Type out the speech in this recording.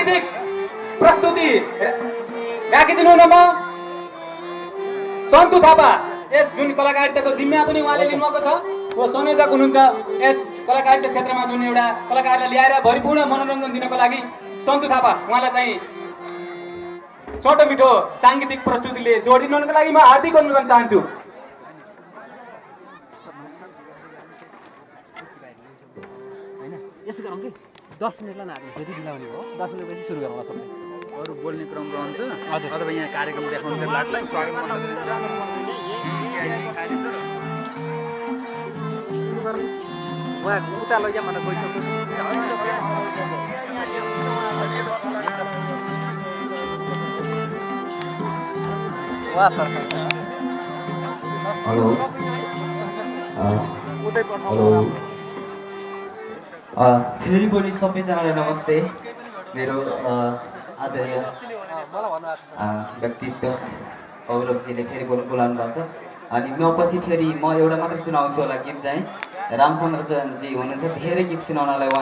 सांगीतिक प्रस्तुति राखिदिनु न। म सन्तु थापा यस जुन कलाकारिताको जिम्मा पनि उहाँले लिनुभएको छ, उहाँ संयोजक हुनुहुन्छ यस कलाकारिता क्षेत्रमा जुन एउटा कलाकारलाई ल्याएर भरिपूर्ण मनोरञ्जन दिनको लागि सन्तु थापा उहाँलाई चाहिँ छोटो मिठो साङ्गीतिक प्रस्तुतिले जोडिदिनुको लागि म हार्दिक अनुरोध गर्न चाहन्छु। यसो गरौँ कि 10 मिनटलाई नाच्नु फेरि बिलाउने हो। 10 मिनटपछि सुरु गरौँ सबै। अरू बोल्ने क्रम रहन्छ हजुर। अथवा यहाँ कार्यक्रम देखाउने बेलालाई स्वागत मन्त्र उहाँ उता लैजा मलाई गइसक्यो। वाह सर। हेलो हेलो फेरि पनि सबैजनालाई नमस्ते। मेरो आदरणीय व्यक्तित्व गौरवजीले फेरि बोलाउनु भएको छ। अनि म पछि फेरि म एउटा मात्रै सुनाउँछु होला गीत चाहिँ। रामचन्द्रजी हुनुहुन्छ, धेरै गीत सुनाउनलाई